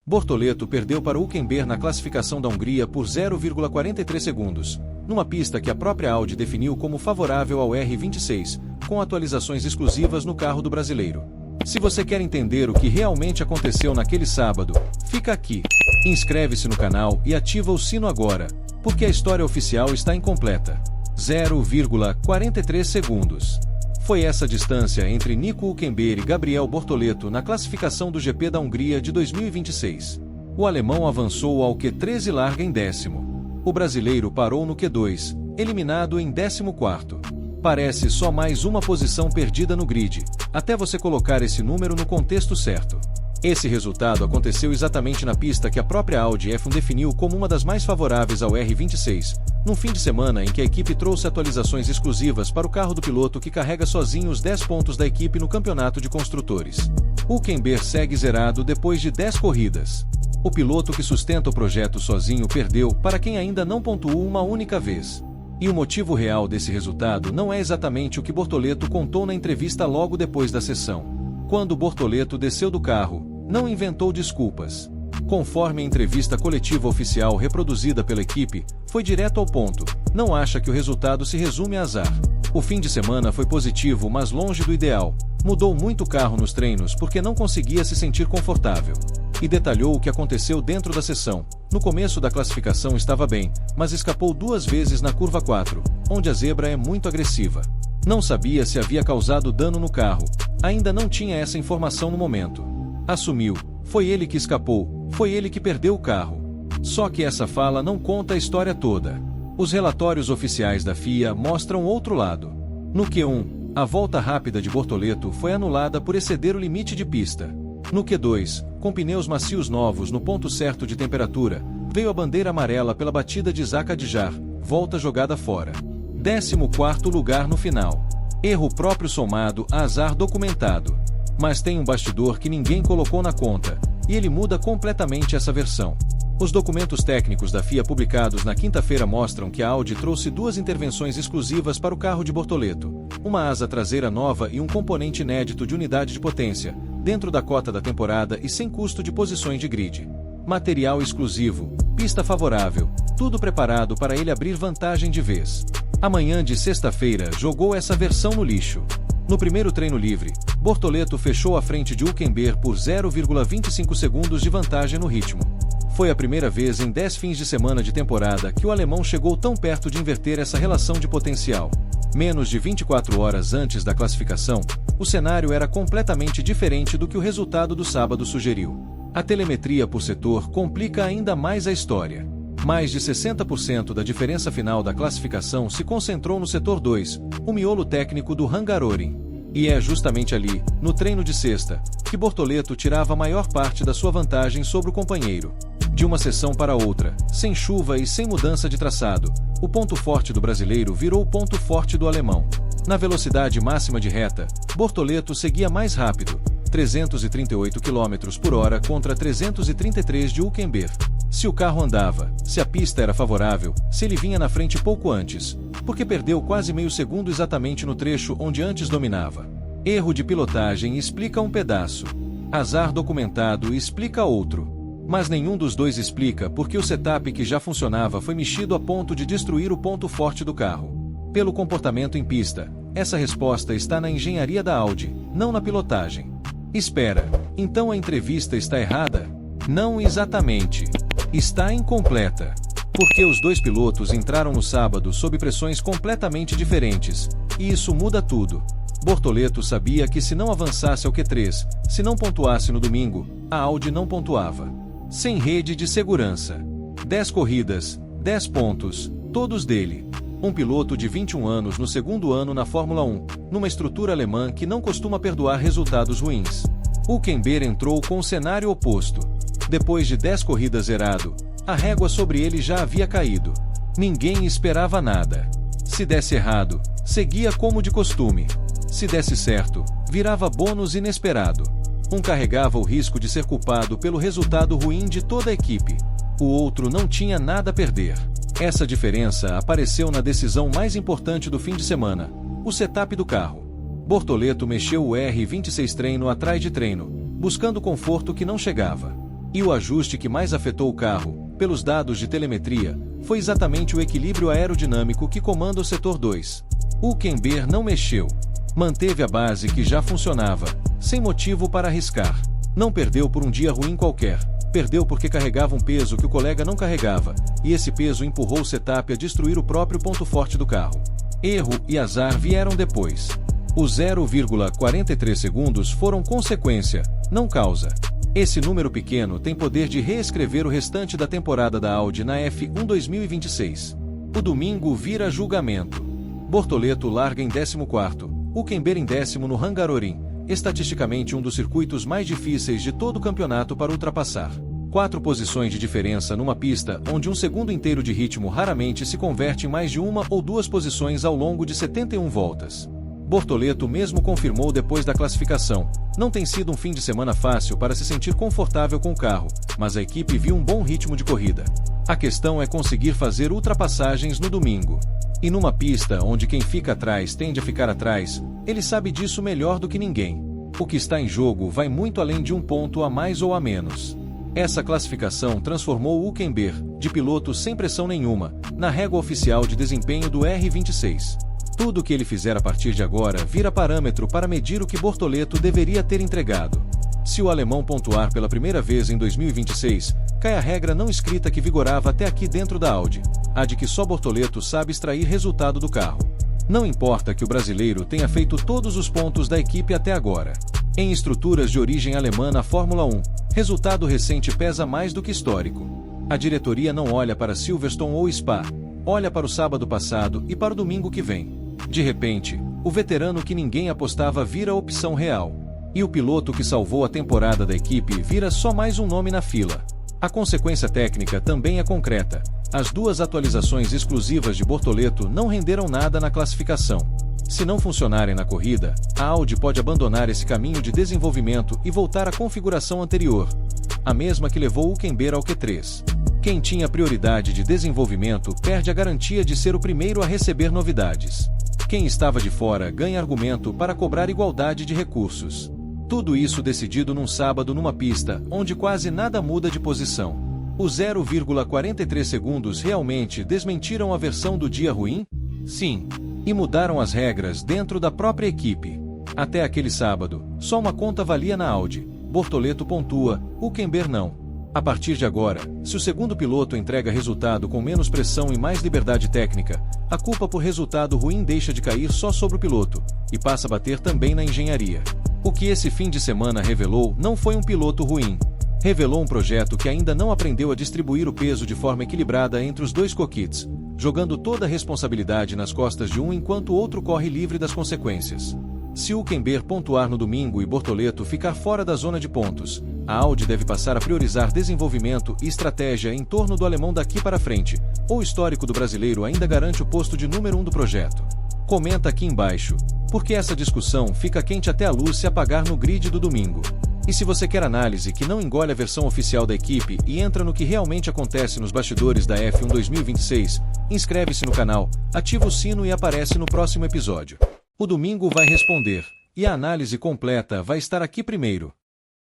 Bortoleto perdeu para Hülkenberg na classificação da Hungria por 0,43 segundos, numa pista que a própria Audi definiu como favorável ao R26, com atualizações exclusivas no carro do brasileiro. Se você quer entender o que realmente aconteceu naquele sábado, fica aqui. Inscreve-se no canal e ativa o sino agora, porque a história oficial está incompleta. 0,43 segundos. Foi essa distância entre Nico Hülkenberg e Gabriel Bortoleto na classificação do GP da Hungria de 2026. O alemão avançou ao Q3 e larga em 10º. O brasileiro parou no Q2, eliminado em 14º. Parece só mais uma posição perdida no grid, até você colocar esse número no contexto certo. Esse resultado aconteceu exatamente na pista que a própria Audi F1 definiu como uma das mais favoráveis ao R26, num fim de semana em que a equipe trouxe atualizações exclusivas para o carro do piloto que carrega sozinho os 10 pontos da equipe no campeonato de construtores. Hülkenberg segue zerado depois de 10 corridas. O piloto que sustenta o projeto sozinho perdeu para quem ainda não pontuou uma única vez. E o motivo real desse resultado não é exatamente o que Bortoleto contou na entrevista logo depois da sessão. Quando Bortoleto desceu do carro, não inventou desculpas. Conforme a entrevista coletiva oficial reproduzida pela equipe, foi direto ao ponto. Não acha que o resultado se resume a azar. O fim de semana foi positivo, mas longe do ideal. Mudou muito o carro nos treinos porque não conseguia se sentir confortável. E detalhou o que aconteceu dentro da sessão. No começo da classificação estava bem, mas escapou 2 vezes na curva 4, onde a zebra é muito agressiva. Não sabia se havia causado dano no carro. Ainda não tinha essa informação no momento. Assumiu, foi ele que escapou, foi ele que perdeu o carro. Só que essa fala não conta a história toda. Os relatórios oficiais da FIA mostram outro lado. No Q1, a volta rápida de Bortoleto foi anulada por exceder o limite de pista. No Q2, com pneus macios novos no ponto certo de temperatura, veio a bandeira amarela pela batida de Zac Adjar, volta jogada fora. 14º lugar no final. Erro próprio somado a azar documentado. Mas tem um bastidor que ninguém colocou na conta, e ele muda completamente essa versão. Os documentos técnicos da FIA publicados na quinta-feira mostram que a Audi trouxe 2 intervenções exclusivas para o carro de Bortoleto, uma asa traseira nova e um componente inédito de unidade de potência, dentro da cota da temporada e sem custo de posições de grid. Material exclusivo, pista favorável, tudo preparado para ele abrir vantagem de vez. Amanhã de sexta-feira jogou essa versão no lixo. No primeiro treino livre, Bortoleto fechou à frente de Hülkenberg por 0,25 segundos de vantagem no ritmo. Foi a primeira vez em 10 fins de semana de temporada que o alemão chegou tão perto de inverter essa relação de potencial. Menos de 24 horas antes da classificação, o cenário era completamente diferente do que o resultado do sábado sugeriu. A telemetria por setor complica ainda mais a história. Mais de 60% da diferença final da classificação se concentrou no setor 2, o miolo técnico do Hungaroring. E é justamente ali, no treino de sexta, que Bortoleto tirava a maior parte da sua vantagem sobre o companheiro. De uma sessão para outra, sem chuva e sem mudança de traçado, o ponto forte do brasileiro virou o ponto forte do alemão. Na velocidade máxima de reta, Bortoleto seguia mais rápido, 338 km por hora contra 333 de Hülkenberg. Se o carro andava, se a pista era favorável, se ele vinha na frente pouco antes, porque perdeu quase meio segundo exatamente no trecho onde antes dominava. Erro de pilotagem explica um pedaço. Azar documentado explica outro. Mas nenhum dos dois explica porque o setup que já funcionava foi mexido a ponto de destruir o ponto forte do carro. Pelo comportamento em pista, essa resposta está na engenharia da Audi, não na pilotagem. Espera, então a entrevista está errada? Não exatamente. Está incompleta. Porque os 2 pilotos entraram no sábado sob pressões completamente diferentes, e isso muda tudo. Bortoleto sabia que se não avançasse ao Q3, se não pontuasse no domingo, a Audi não pontuava. Sem rede de segurança. 10 corridas, 10 pontos, todos dele. Um piloto de 21 anos no segundo ano na Fórmula 1, numa estrutura alemã que não costuma perdoar resultados ruins. Hülkenberg entrou com o cenário oposto. Depois de 10 corridas zerado, a régua sobre ele já havia caído. Ninguém esperava nada. Se desse errado, seguia como de costume. Se desse certo, virava bônus inesperado. Um carregava o risco de ser culpado pelo resultado ruim de toda a equipe. O outro não tinha nada a perder. Essa diferença apareceu na decisão mais importante do fim de semana, o setup do carro. Bortoleto mexeu o R26 treino atrás de treino, buscando conforto que não chegava. E o ajuste que mais afetou o carro, pelos dados de telemetria, foi exatamente o equilíbrio aerodinâmico que comanda o setor 2. O Hülkenberg não mexeu. Manteve a base que já funcionava, sem motivo para arriscar. Não perdeu por um dia ruim qualquer. Perdeu porque carregava um peso que o colega não carregava, e esse peso empurrou o setup a destruir o próprio ponto forte do carro. Erro e azar vieram depois. Os 0,43 segundos foram consequência, não causa. Esse número pequeno tem poder de reescrever o restante da temporada da Audi na F1 2026. O domingo vira julgamento. Bortoleto larga em 14º, Hülkenberg em 10º no Hungaroring, estatisticamente um dos circuitos mais difíceis de todo o campeonato para ultrapassar. 4 posições de diferença numa pista onde um segundo inteiro de ritmo raramente se converte em mais de uma ou duas posições ao longo de 71 voltas. Bortoleto mesmo confirmou depois da classificação: não tem sido um fim de semana fácil para se sentir confortável com o carro, mas a equipe viu um bom ritmo de corrida. A questão é conseguir fazer ultrapassagens no domingo. E numa pista onde quem fica atrás tende a ficar atrás, ele sabe disso melhor do que ninguém. O que está em jogo vai muito além de um ponto a mais ou a menos. Essa classificação transformou o Hülkenberg, de piloto sem pressão nenhuma, na régua oficial de desempenho do R26. Tudo o que ele fizer a partir de agora vira parâmetro para medir o que Bortoleto deveria ter entregado. Se o alemão pontuar pela primeira vez em 2026, cai a regra não escrita que vigorava até aqui dentro da Audi, a de que só Bortoleto sabe extrair resultado do carro. Não importa que o brasileiro tenha feito todos os pontos da equipe até agora. Em estruturas de origem alemã na Fórmula 1, resultado recente pesa mais do que histórico. A diretoria não olha para Silverstone ou Spa, olha para o sábado passado e para o domingo que vem. De repente, o veterano que ninguém apostava vira a opção real. E o piloto que salvou a temporada da equipe vira só mais um nome na fila. A consequência técnica também é concreta. As 2 atualizações exclusivas de Bortoleto não renderam nada na classificação. Se não funcionarem na corrida, a Audi pode abandonar esse caminho de desenvolvimento e voltar à configuração anterior, a mesma que levou o Hülkenberg ao Q3. Quem tinha prioridade de desenvolvimento perde a garantia de ser o primeiro a receber novidades. Quem estava de fora ganha argumento para cobrar igualdade de recursos. Tudo isso decidido num sábado numa pista onde quase nada muda de posição. Os 0,43 segundos realmente desmentiram a versão do dia ruim? Sim. E mudaram as regras dentro da própria equipe. Até aquele sábado, só uma conta valia na Audi. Bortoleto pontua, Hülkenberg não. A partir de agora, se o segundo piloto entrega resultado com menos pressão e mais liberdade técnica, a culpa por resultado ruim deixa de cair só sobre o piloto, e passa a bater também na engenharia. O que esse fim de semana revelou não foi um piloto ruim. Revelou um projeto que ainda não aprendeu a distribuir o peso de forma equilibrada entre os 2 cockpits, jogando toda a responsabilidade nas costas de um enquanto o outro corre livre das consequências. Se Hülkenberg pontuar no domingo e Bortoleto ficar fora da zona de pontos, a Audi deve passar a priorizar desenvolvimento e estratégia em torno do alemão daqui para frente, ou o histórico do brasileiro ainda garante o posto de número 1 do projeto. Comenta aqui embaixo, porque essa discussão fica quente até a luz se apagar no grid do domingo. E se você quer análise que não engole a versão oficial da equipe e entra no que realmente acontece nos bastidores da F1 2026, inscreve-se no canal, ativa o sino e aparece no próximo episódio. O domingo vai responder, e a análise completa vai estar aqui primeiro.